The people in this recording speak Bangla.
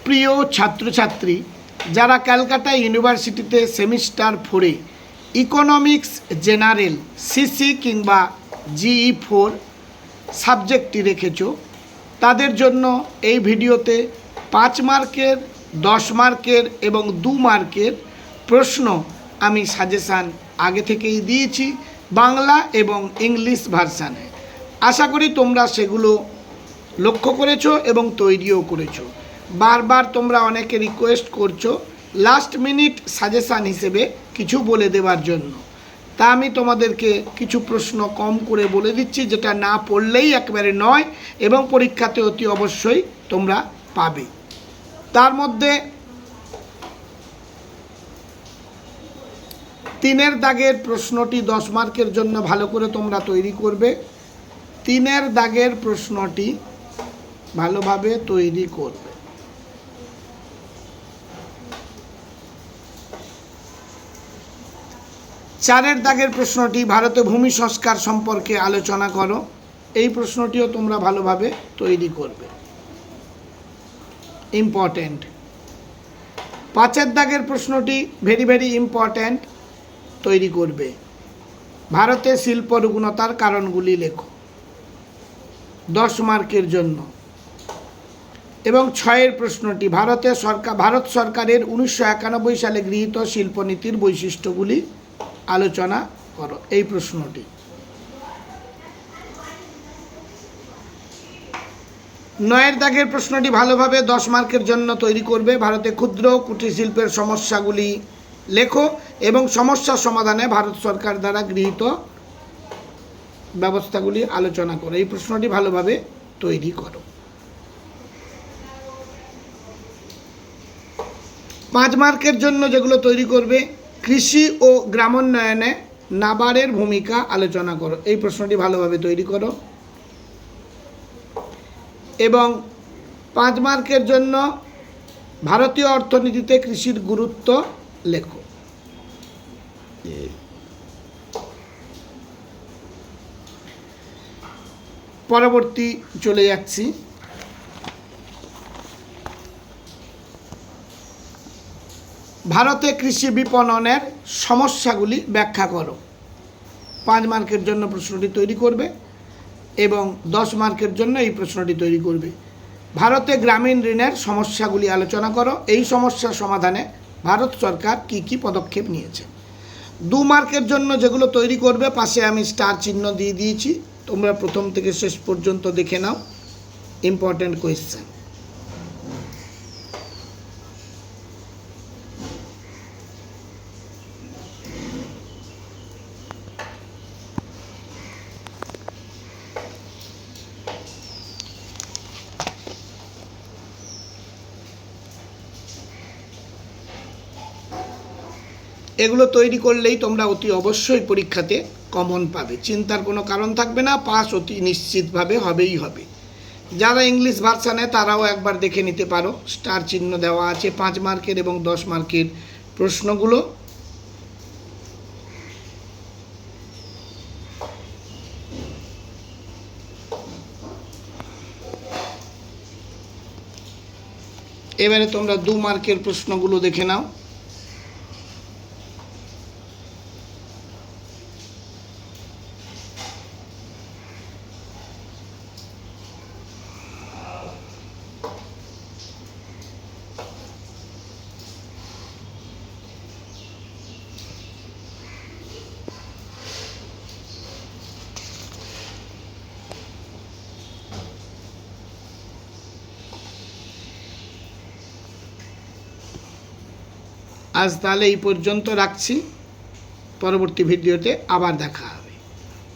প্রিয় ছাত্রছাত্রী, যারা ক্যালকাটা ইউনিভার্সিটিতে সেমিস্টার 4-এ ইকোনমিক্স জেনারেল সিসি কিংবা GE4 সাবজেক্টটি রেখেছো, তাদের জন্য এই ভিডিওতে 5 মার্কের, 10 মার্কের এবং 2 মার্কের প্রশ্ন আমি সাজেশান আগে থেকেই দিয়েছি বাংলা এবং ইংলিশ ভার্সানে। আশা করি তোমরা সেগুলো লক্ষ্য করেছো এবং তৈরিও করেছো। বারবার তোমরা অনেকে রিকোয়েস্ট করছো লাস্ট মিনিট সাজেশান হিসেবে কিছু বলে দেওয়ার জন্য, তা আমি তোমাদেরকে কিছু প্রশ্ন কম করে বলে দিচ্ছি, যেটা না পড়লেই একেবারে নয় এবং পরীক্ষাতে অতি অবশ্যই তোমরা পাবে। তার মধ্যে 3-এর দাগের প্রশ্নটি 10 মার্কের জন্য ভালো করে তোমরা তৈরি করবে। 3-এর দাগের প্রশ্নটি ভালোভাবে তৈরি করবে। 4-এর দাগের প্রশ্নটি ভারতে ভূমি সংস্কার সম্পর্কে আলোচনা করো, এই প্রশ্নটিও তোমরা ভালোভাবে তৈরি করবে, ইম্পর্ট্যান্ট। 5-এর দাগের প্রশ্নটি ভেরি ইম্পর্ট্যান্ট, তৈরি করবে। ভারতে শিল্প রুগ্নতার কারণগুলি লেখো, 10 মার্কের জন্য। এবং 6-এর প্রশ্নটি ভারত সরকারের 1991 সালে গৃহীত শিল্পনীতির বৈশিষ্ট্যগুলি আলোচনা করো, এই প্রশ্নটি। 9-এর দাগের প্রশ্নটি ভালোভাবে 10 মার্কের জন্য তৈরি করবে। ভারতে ক্ষুদ্র কুটির শিল্পের সমস্যাগুলি লেখো এবং সমস্যার সমাধানে ভারত সরকার দ্বারা গৃহীত ব্যবস্থাগুলি আলোচনা করো, এই প্রশ্নটি ভালোভাবে তৈরি করো। 5 মার্কের জন্য যেগুলো তৈরি করবে, কৃষি ও গ্রামোন্নয়নে নাবার্ডের ভূমিকা আলোচনা করো, এই প্রশ্নটি ভালোভাবে তৈরি করো। এবং 5 মার্কের জন্য ভারতীয় অর্থনীতিতে কৃষির গুরুত্ব লেখো। পরবর্তী চলে যাচ্ছি। ভারতে কৃষি বিপণনের সমস্যাগুলি ব্যাখ্যা করো, 5 মার্কের জন্য প্রশ্নটি তৈরি করবে এবং 10 মার্কের জন্য এই প্রশ্নটি তৈরি করবে। ভারতে গ্রামীণ ঋণের সমস্যাগুলি আলোচনা করো, এই সমস্যার সমাধানে ভারত সরকার কি পদক্ষেপ নিয়েছে। 2 মার্কের জন্য যেগুলো তৈরি করবে, পাশে আমি স্টার চিহ্ন দিয়ে দিয়েছি, তোমরা প্রথম থেকে শেষ পর্যন্ত দেখে নাও, ইম্পর্ট্যান্ট কোয়েশ্চেন। এগুলো তৈরি করলেই তোমরা অতি অবশ্যই পরীক্ষাতে কমন পাবে, চিন্তার কোনো কারণ থাকবে না, পাস অতি নিশ্চিতভাবে হবেই হবে। যারা ইংলিশ ভার্সানে তারাও একবার দেখে নিতে পারো, স্টার চিহ্ন দেওয়া আছে 5 মার্কের এবং 10 মার্কের প্রশ্নগুলো। এবারে তোমরা 2 মার্কের প্রশ্নগুলো দেখে নাও। আজ তাহলে এই পর্যন্ত রাখছি, পরবর্তী ভিডিওতে আবার দেখা।